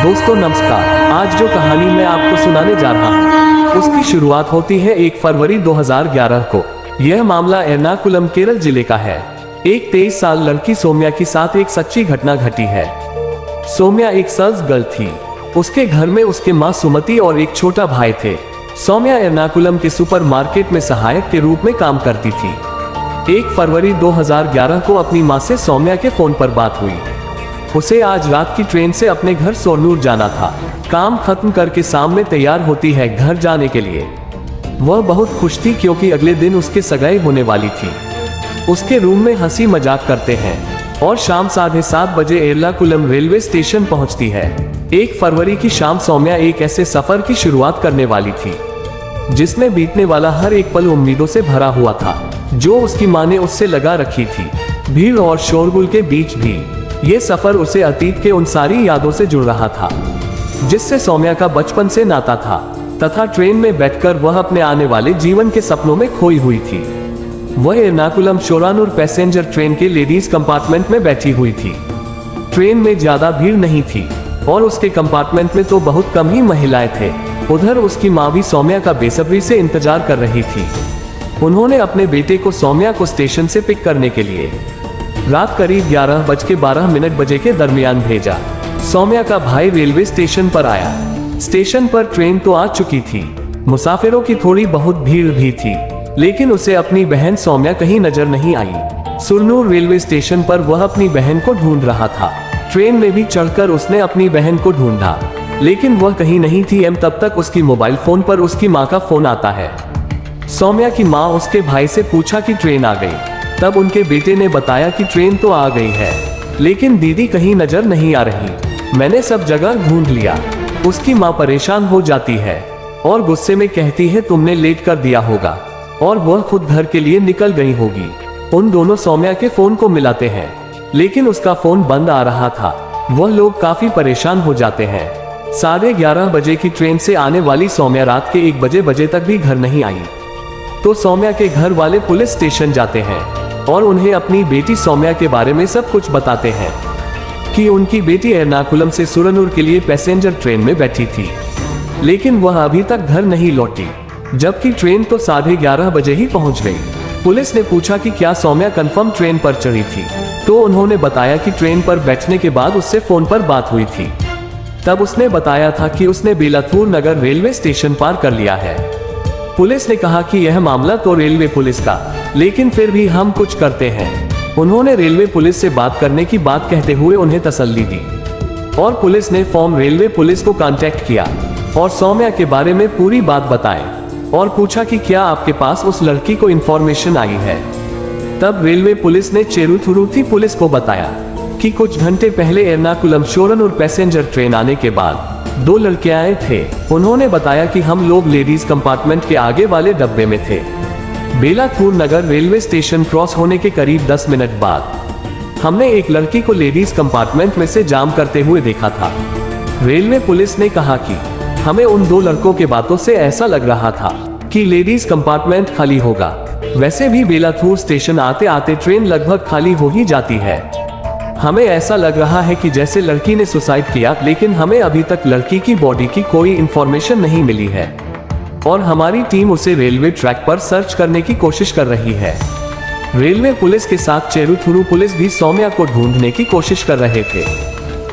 दोस्तों नमस्कार। आज जो कहानी मैं आपको सुनाने जा रहा हूँ उसकी शुरुआत होती है 1 फरवरी 2011 को। यह मामला एर्नाकुलम केरल जिले का है। एक 23 साल लड़की सौम्या के साथ एक सच्ची घटना घटी है। सौम्या एक सर्स गर्ल थी। उसके घर में उसके माँ सुमति और एक छोटा भाई थे। सौम्या एर्नाकुलम के सुपरमार्केट में सहायक के रूप में काम करती थी। 1 फरवरी 2011 को अपनी माँ से सौम्या के फोन पर बात हुई। उसे आज रात की ट्रेन से अपने घर सोरनूर जाना था। काम खत्म करके सामने तैयार होती है घर जाने के लिए। वह बहुत खुश थी क्योंकि अगले दिन उसके सगाई होने वाली थी। उसके रूम में हंसी मजाक करते हैं और शाम 7:30 बजे एर्नाकुलम रेलवे स्टेशन पहुंचती है। 1 फरवरी की शाम सौम्या एक ऐसे सफर की शुरुआत करने वाली थी जिसमें बीतने वाला हर एक पल उम्मीदों से भरा हुआ था जो उसकी माँ ने उससे लगा रखी थी। भीड़ और शोरगुल के बीच भी ये सफर उसे अतीत के उन सारी यादों से जुड़ रहा था जिससे सौम्या का बचपन से नाता था, तथा ट्रेन में बैठकर वह अपने आने वाले जीवन के सपनों में खोई हुई थी। वह एर्नाकुलम सोरानूर पैसेंजर ट्रेन के लेडीज कंपार्टमेंट में बैठी हुई थी। ट्रेन में ज्यादा भीड़ नहीं थी और उसके कंपार्टमेंट में तो बहुत कम ही महिलाएं थे। उधर उसकी माँ भी सौम्या का बेसब्री से इंतजार कर रही थी। उन्होंने अपने बेटे को सौम्या को स्टेशन से पिक करने के लिए रात करीब 11:12 के दरमियान भेजा। सौम्या का भाई रेलवे स्टेशन पर आया। स्टेशन पर ट्रेन तो आ चुकी थी। मुसाफिरों की थोड़ी बहुत भीड़ भी थी, लेकिन उसे अपनी बहन सौम्या कहीं नजर नहीं आई। सोरनूर रेलवे स्टेशन पर वह अपनी बहन को ढूंढ रहा था। ट्रेन में भी चढ़कर उसने अपनी बहन को ढूंढा, लेकिन वह कहीं नहीं थी। तब तक उसकी मोबाइल फोन पर उसकी माँ का फोन आता है। सौम्या की माँ उसके भाई से पूछा कि ट्रेन आ गई। तब उनके बेटे ने बताया कि ट्रेन तो आ गई है, लेकिन दीदी कहीं नजर नहीं आ रही। मैंने सब जगह ढूंढ लिया। उसकी माँ परेशान हो जाती है और गुस्से में कहती है तुमने लेट कर दिया होगा, और वह खुद घर के लिए निकल गई होगी। उन दोनों सौम्या के फोन को मिलाते हैं, लेकिन उसका फोन बंद आ रहा था। वह लोग काफी परेशान हो जाते हैं। 11:30 बजे की ट्रेन से आने वाली सौम्या रात के 1 बजे तक भी घर नहीं आई। तो सौम्या के घर वाले पुलिस स्टेशन जाते हैं और उन्हें अपनी बेटी सौम्या के बारे में सब कुछ बताते हैं कि उनकी बेटी एर्नाकुलम से सोरनूर के लिए पैसेंजर ट्रेन में बैठी थी, लेकिन वह अभी तक घर नहीं लौटी, जबकि ट्रेन तो 11:30 बजे ही पहुंच गई। पुलिस ने पूछा कि क्या सौम्या कंफर्म ट्रेन पर चढ़ी थी, तो उन्होंने बताया कि ट्रेन पर बैठने के बाद उससे फोन पर बात हुई थी। तब उसने बताया था कि उसने बेलाथूर नगर रेलवे स्टेशन पार कर लिया है। पुलिस ने कहा कि यह मामला तो रेलवे पुलिस का, लेकिन फिर भी हम कुछ करते हैं। उन्होंने रेलवे पुलिस से बात करने की बात कहते हुए उन्हें तसल्ली दी, और पुलिस ने फॉर्म रेलवे पुलिस को कांटेक्ट किया और सौम्या के बारे में पूरी बात बताई और पूछा कि क्या आपके पास उस लड़की को इंफॉर्मेशन आई है। तब रेलवे पुलिस ने चेरुथुरुथी पुलिस को बताया कि कुछ घंटे पहले एर्नाकुलम सोरनूर पैसेंजर ट्रेन आने के बाद 2 लड़के आए थे। उन्होंने बताया कि हम लोग लेडीज कंपार्टमेंट के आगे वाले डब्बे में थे। बेलाथूर नगर रेलवे स्टेशन क्रॉस होने के करीब 10 मिनट बाद हमने एक लड़की को लेडीज कंपार्टमेंट में से जाम करते हुए देखा था। रेलवे पुलिस ने कहा कि हमें उन 2 लड़कों के बातों से ऐसा लग रहा था कि लेडीज कंपार्टमेंट खाली होगा। वैसे भी बेलाथूर स्टेशन आते आते ट्रेन लगभग खाली हो ही जाती है। हमें ऐसा लग रहा है कि जैसे लड़की ने सुसाइड किया, लेकिन हमें अभी तक लड़की की बॉडी की कोई इंफॉर्मेशन नहीं मिली है और हमारी टीम उसे रेलवे ट्रैक पर सर्च करने की कोशिश कर रही है। रेलवे पुलिस के साथ चेरुथुरु पुलिस भी सौम्या को ढूंढने की कोशिश कर रहे थे,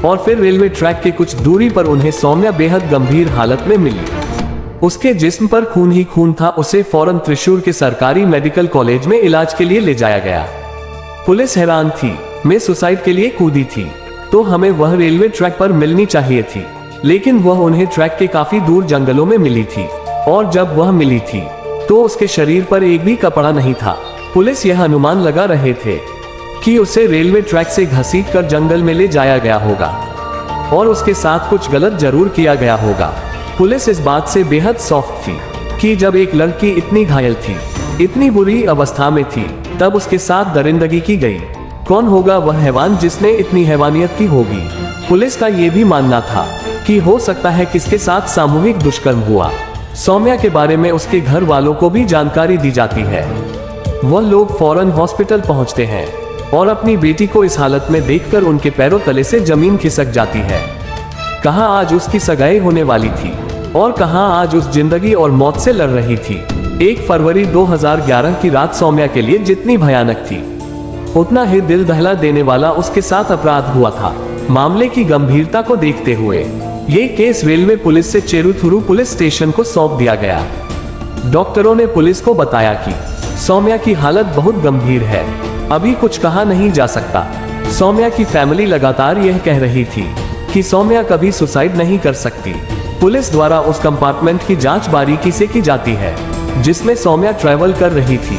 और फिर रेलवे ट्रैक के कुछ दूरी पर उन्हें सौम्या बेहद गंभीर हालत में मिली। उसके जिस्म पर खून ही खून था। उसे फौरन त्रिशूर के सरकारी मेडिकल कॉलेज में इलाज के लिए ले जाया गया। पुलिस हैरान थी। मैं सुसाइड के लिए कूदी थी, तो हमें वह रेलवे ट्रैक पर मिलनी चाहिए थी, लेकिन वह उन्हें ट्रैक के काफी दूर जंगलों में मिली थी, और जब वह मिली थी तो उसके शरीर पर एक भी कपड़ा नहीं था। पुलिस यह अनुमान लगा रहे थे कि उसे रेलवे ट्रैक से घसीट कर जंगल में ले जाया गया होगा और उसके साथ कुछ गलत जरूर किया गया होगा। पुलिस इस बात से बेहद सॉफ्ट थी कि जब एक लड़की इतनी घायल थी, इतनी बुरी अवस्था में थी, तब उसके साथ दरिंदगी की गई। कौन होगा वह हैवान जिसने इतनी हैवानियत की होगी। पुलिस का यह भी मानना था कि हो सकता है किसके साथ सामूहिक दुष्कर्म हुआ। सौम्या के बारे में उसके घर वालों को भी जानकारी दी जाती है। वह लोग फौरन हॉस्पिटल पहुंचते हैं और अपनी बेटी को इस हालत में देखकर उनके पैरों तले से जमीन खिसक जाती है। कहां आज उसकी सगाई होने वाली थी और कहां आज उस जिंदगी और मौत से लड़ रही थी। 1 फरवरी 2011 की रात सौम्या के लिए जितनी भयानक थी, उतना ही दिल दहला देने वाला उसके साथ अपराध हुआ था। मामले की गंभीरता को देखते हुए ये केस रेलवे पुलिस से चेरुथुरु पुलिस स्टेशन को सौंप दिया गया। डॉक्टरों ने पुलिस को बताया कि सौम्या की हालत बहुत गंभीर है, अभी कुछ कहा नहीं जा सकता। सौम्या की फैमिली लगातार यह कह रही थी कि सौम्या कभी सुसाइड नहीं कर सकती। पुलिस द्वारा उस कंपार्टमेंट की जांच बारीकी से की जाती है जिसमें सौम्या ट्रैवल कर रही थी।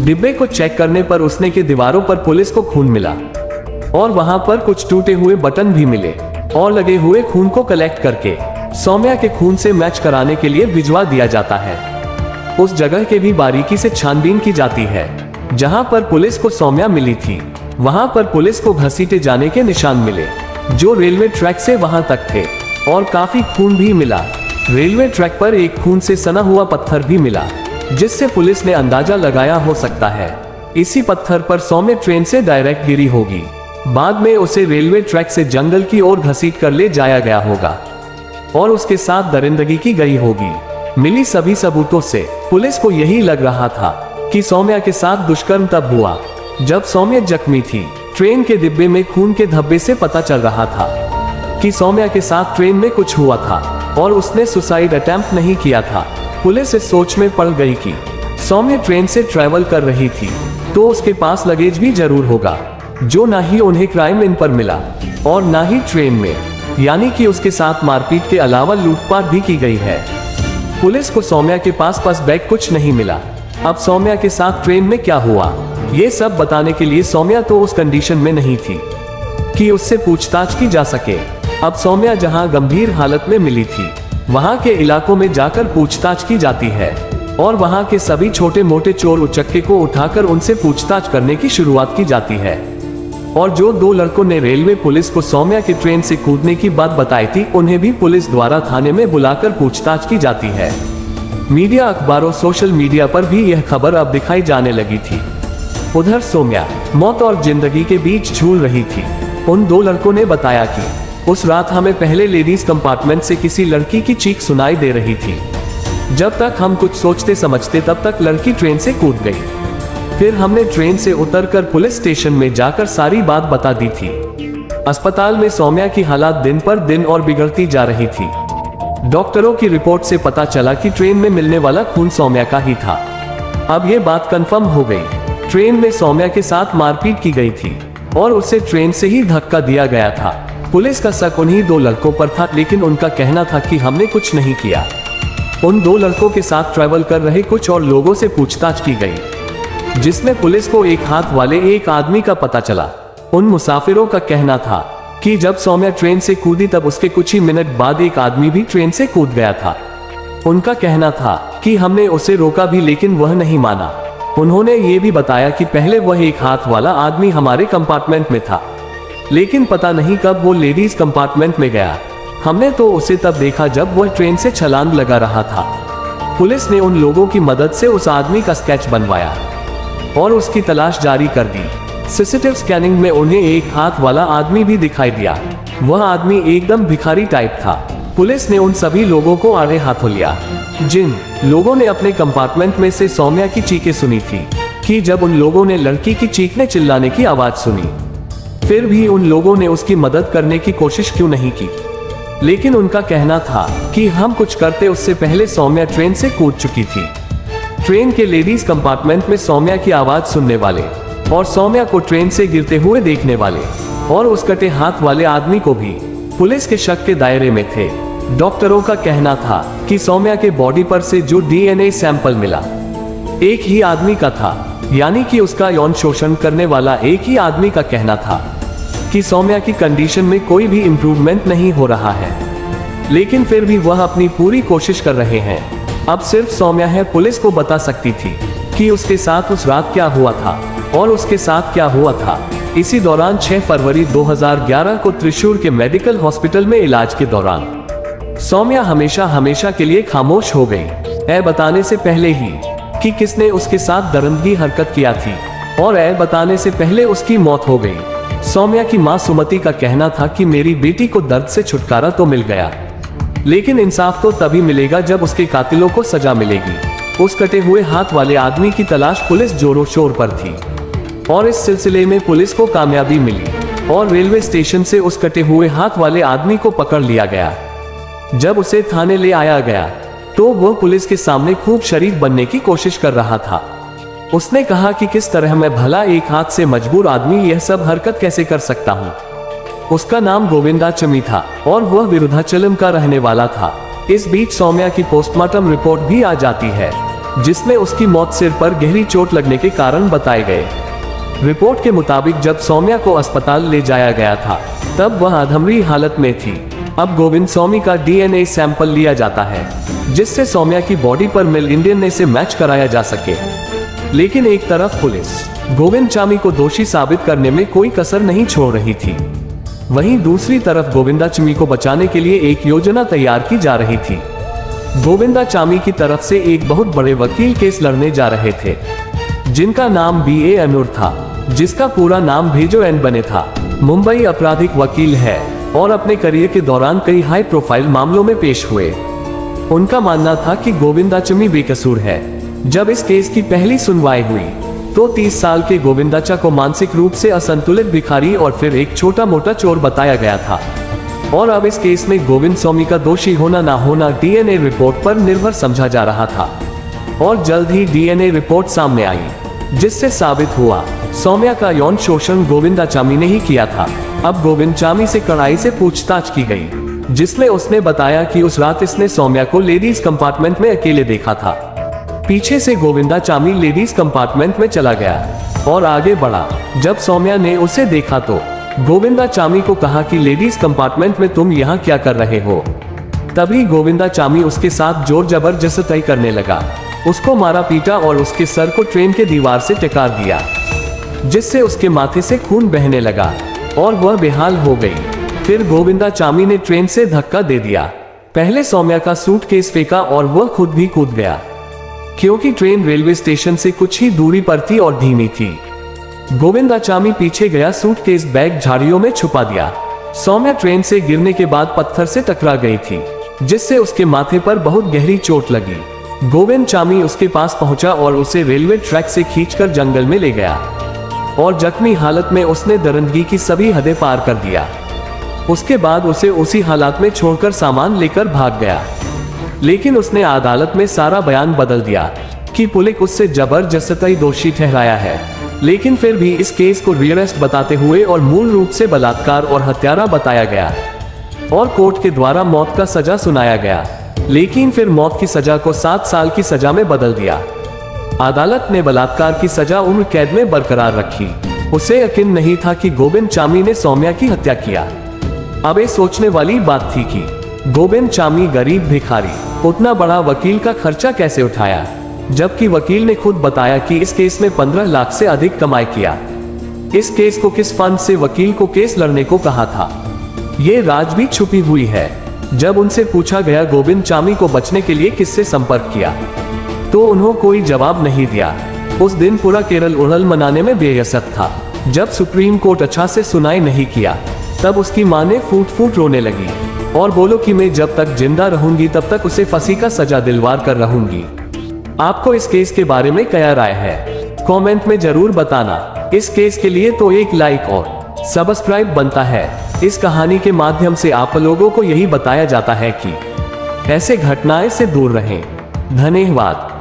डिब्बे को चेक करने पर उसने के दीवारों पर पुलिस को खून मिला और वहां पर कुछ टूटे हुए बटन भी मिले और लगे हुए खून को कलेक्ट करके सौम्या के खून से मैच कराने के लिए भिजवा दिया जाता है। उस जगह के भी बारीकी से छानबीन की जाती है जहां पर पुलिस को सौम्या मिली थी। वहां पर पुलिस को घसीटे जाने के निशान मिले जो रेलवे ट्रैक से वहां तक थे और काफी खून भी मिला। रेलवे ट्रैक पर एक खून से सना हुआ पत्थर भी मिला जिससे पुलिस ने अंदाजा लगाया हो सकता है इसी पत्थर पर सौम्या ट्रेन से डायरेक्ट गिरी होगी। बाद में उसे रेलवे ट्रैक से जंगल की ओर घसीट कर ले जाया गया होगा और उसके साथ दरिंदगी की गई होगी। मिली सभी सबूतों से पुलिस को यही लग रहा था कि सौम्या के साथ दुष्कर्म तब हुआ जब सौम्या जख्मी थी। ट्रेन के डिब्बे में खून के धब्बे से पता चल रहा था कि सौम्या के साथ ट्रेन में कुछ हुआ था और उसने सुसाइड अटेम्प्ट नहीं किया था। पुलिस इस सोच में पड़ गई कि सौम्या ट्रेन से ट्रैवल कर रही थी तो उसके पास लगेज भी जरूर होगा जो ना ही उन्हें क्राइम इन पर मिला और ना ही ट्रेन में, यानी कि उसके साथ मारपीट के अलावा लूटपाट भी की गई है। पुलिस को सौम्या के पास बैग कुछ नहीं मिला। अब सौम्या के साथ ट्रेन में क्या हुआ ये सब बताने के लिए सौम्या तो उस कंडीशन में नहीं थी कि उससे पूछताछ की जा सके। अब सौम्या जहां गंभीर हालत में मिली थी वहां के इलाकों में जाकर पूछताछ की जाती है और वहां के सभी छोटे मोटे चोर उचक्के को उठाकर उनसे पूछताछ करने की शुरुआत की जाती है। और जो 2 लड़कों ने रेलवे पुलिस को सौम्या की ट्रेन से कूदने की बात बताई थी उन्हें भी पुलिस द्वारा थाने में बुलाकर पूछताछ की जाती है। मीडिया, अखबारों, सोशल मीडिया पर भी यह खबर अब दिखाई जाने लगी थी। उधर सौम्या मौत और जिंदगी के बीच झूल रही थी। उन 2 लड़कों ने बताया कि उस रात हमें पहले लेडीज कंपार्टमेंट से किसी लड़की की चीख सुनाई दे रही थी। जब तक हम कुछ सोचते समझते तब तक लड़की ट्रेन से कूद गई। फिर हमने ट्रेन से उतरकर पुलिस स्टेशन में जाकर सारी बात बता दी थी। अस्पताल में सौम्या की हालत दिन पर दिन और बिगड़ती जा रही थी। डॉक्टरों की रिपोर्ट से पता चला कि ट्रेन में मिलने वाला खून सौम्या का ही था। अब ये बात कंफर्म हो गई। ट्रेन में सौम्या के साथ मारपीट की गई थी और उसे ट्रेन से ही धक्का दिया गया था। पुलिस का शक उन्हीं 2 लड़कों पर था लेकिन उनका कहना था कि हमने कुछ नहीं किया। उन 2 लड़कों के साथ ट्रैवल कर रहे कुछ और लोगों से पूछताछ की गई जिसमें पुलिस को एक हाथ वाले एक आदमी का पता चला। उन मुसाफिरों का कहना था कि जब सौम्या ट्रेन से कूदी तब उसके कुछ ही मिनट बाद एक आदमी भी ट्रेन से कूद गया था। उनका कहना था कि हमने उसे रोका भी लेकिन वह नहीं माना। उन्होंने ये भी बताया कि पहले वह एक हाथ वाला आदमी हमारे कंपार्टमेंट में था लेकिन पता नहीं कब वो लेडीज कंपार्टमेंट में गया। हमने तो उसे तब देखा जब वह ट्रेन से छलांग लगा रहा था। पुलिस ने उन लोगों की मदद से उस आदमी का स्केच बनवाया और उसकी तलाश जारी कर दी। सीसीटीवी स्कैनिंग में उन्हें एक हाथ वाला आदमी भी दिखाई दिया। वह आदमी एकदम भिखारी टाइप था। पुलिस ने उन सभी लोगों को आड़े हाथों लिया जिन लोगों ने अपने कंपार्टमेंट में से सौम्या की चीखें सुनी थी कि जब उन लोगों ने लड़की की चीखने चिल्लाने की आवाज सुनी फिर भी उन लोगों ने उसकी मदद करने की कोशिश क्यों नहीं की। लेकिन उनका कहना था कि हम कुछ करते उससे पहले सौम्या ट्रेन से कूद चुकी थी। ट्रेन के लेडीज कंपार्टमेंट में सौम्या की आवाज सुनने वाले और सौम्या को ट्रेन से गिरते हुए देखने वाले और उस कटे हाथ वाले आदमी को भी पुलिस के शक के दायरे में थे। डॉक्टरों का कहना था कि सौम्या के बॉडी पर से जो DNA सैंपल मिला एक ही आदमी का था, यानी कि उसका यौन शोषण करने वाला एक ही आदमी का कहना था कि सौम्या की कंडीशन में कोई भी इम्प्रूवमेंट नहीं हो रहा है, लेकिन फिर भी वह अपनी पूरी कोशिश कर रहे हैं। अब सिर्फ सौम्या है पुलिस को बता सकती थी कि उसके साथ उस रात क्या हुआ था और उसके साथ क्या हुआ था। इसी दौरान 6 फरवरी 2011 को त्रिशूर के मेडिकल हॉस्पिटल में इलाज के दौरान सौम्या हमेशा के लिए खामोश हो गई। बताने से पहले ही कि किसने उसके साथ दरिंदगी हरकत किया थी और बताने से पहले उसकी मौत हो गई। सौम्या की मां सुमति का कहना था कि मेरी बेटी को दर्द से छुटकारा तो मिल गया, लेकिन इंसाफ तो तभी मिलेगा जब उसके कातिलों को सजा मिलेगी। उस कटे हुए हाथ वाले आदमी की तलाश पुलिस जोरों शोर पर थी और इस सिलसिले में पुलिस को कामयाबी मिली और रेलवे स्टेशन से उस कटे हुए हाथ वाले आदमी को पकड़ लिया गया। जब उसे थाने ले आया गया तो वह पुलिस के सामने खूब शरीफ बनने की कोशिश कर रहा था। उसने कहा कि किस तरह मैं भला एक हाथ से मजबूर आदमी यह सब हरकत कैसे कर सकता हूँ। उसका नाम गोविंदाचमी था और वह विरुद्धाचलम का रहने वाला था। इस बीच सौम्या की पोस्टमार्टम रिपोर्ट भी आ जाती है, जिसमें उसकी मौत सिर पर गहरी चोट लगने के कारण बताए गए। रिपोर्ट के मुताबिक जब सौम्या को अस्पताल ले जाया गया था तब वह अधमरी हालत में थी। अब गोविंद स्वामी का DNA सैंपल लिया जाता है, जिससे सौम्या की बॉडी पर मिल इंडियन से मैच कराया जा सके। लेकिन एक तरफ पुलिस गोविंदाचमी को दोषी साबित करने में कोई कसर नहीं छोड़ रही थी, वहीं दूसरी तरफ गोविंदाचमी को बचाने के लिए एक योजना तैयार की जा रही थी। गोविंदाचमी की तरफ से एक बहुत बड़े वकील केस लड़ने जा रहे थे, जिनका नाम B.A. अनूर था, जिसका पूरा नाम भेजो एन बने था। मुंबई आपराधिक वकील है और अपने करियर के दौरान कई हाई प्रोफाइल मामलों में पेश हुए। उनका मानना था कि गोविंदाचमी बेकसूर है। जब इस केस की पहली सुनवाई हुई तो 30 साल के गोविंदाचा को मानसिक रूप से असंतुलित भिखारी और फिर एक छोटा मोटा चोर बताया गया था और अब इस केस में गोविंद स्वामी का दोषी होना ना होना DNA रिपोर्ट पर निर्भर समझा जा रहा था। और जल्द ही DNA रिपोर्ट सामने आई, जिससे साबित हुआ सौम्या का यौन शोषण गोविंदाचमी ने ही किया था। अब गोविंदाचमी से कड़ाई से पूछताछ की गई, जिसमें उसने बताया कि उस रात इसने सौम्या को लेडीज कंपार्टमेंट में अकेले देखा था। पीछे से गोविंदाचमी लेडीज कंपार्टमेंट में चला गया और आगे बढ़ा। जब सौम्या ने उसे देखा तो गोविंदाचमी को कहा कि लेडीज कंपार्टमेंट में तुम यहाँ क्या कर रहे हो। तभी गोविंदाचमी उसके साथ जोर जबरदस्ती करने लगा, उसको मारा पीटा और उसके सर को ट्रेन के दीवार से टकरा दिया, जिससे उसके माथे से खून बहने लगा और वह बेहाल हो गई। फिर गोविंदाचमी ने ट्रेन से धक्का दे दिया। पहले सौम्या का सूटकेस फेंका और वह खुद भी कूद गया, क्योंकि ट्रेन रेलवे स्टेशन से कुछ ही दूरी पर थी और धीमी थी। गोविंदाचमी पीछे गया, सूटकेस बैग झाड़ियों में छुपा दिया। सौम्या ट्रेन से गिरने के बाद पत्थर से टकरा गई थी, जिससे उसके माथे पर बहुत गहरी चोट लगी। गोविंदाचमी उसके पास पहुंचा और उसे रेलवे ट्रैक से खींचकर जंगल में ले गया और जख्मी हालत में उसने दरिंदगी की सभी हदें पार कर दिया। उसके बाद उसे उसी हालत में छोड़कर सामान लेकर भाग गया। लेकिन उसने अदालत में सारा बयान बदल दिया कि पुलिस उससे जबरदस्ती दोषी ठहराया है, लेकिन फिर भी इस केस को रियरेस्ट बताते हुए और मूल रूप से बलात्कार और हत्यारा बताया गया और कोर्ट के द्वारा मौत का सजा सुनाया गया। लेकिन फिर मौत की सजा को 7 साल की सजा में बदल दिया। अदालत ने बलात्कार की सजा उम्र कैद में बरकरार रखी। उसे यकीन नहीं था कि गोविंदाचमी ने सौम्या की हत्या किया। अब ये सोचने वाली बात थी कि गोविंदाचमी गरीब भिखारी उतना बड़ा वकील का खर्चा कैसे उठाया, जबकि वकील ने खुद बताया कि इस केस में 15 लाख से अधिक कमाई किया। इस केस को किस फंड से वकील को केस लड़ने को कहा था, ये राज भी छुपी हुई है। जब उनसे पूछा गया गोविंदाचमी को बचने के लिए किससे संपर्क किया, तो उन्होंने कोई जवाब नहीं दिया। उस दिन पूरा केरल उड़ल मनाने में बेयसत था। जब सुप्रीम कोर्ट अच्छा से सुनाई नहीं किया, तब उसकी मां ने फूट फूट रोने लगी और बोलो कि मैं जब तक जिंदा रहूंगी तब तक उसे फांसी का सजा दिलवार कर रहूंगी। आपको इस केस के बारे में क्या राय है, कमेंट में जरूर बताना। इस केस के लिए तो एक लाइक और सब्सक्राइब बनता है। इस कहानी के माध्यम से आप लोगों को यही बताया जाता है कि ऐसे घटनाएं से दूर रहें। धन्यवाद।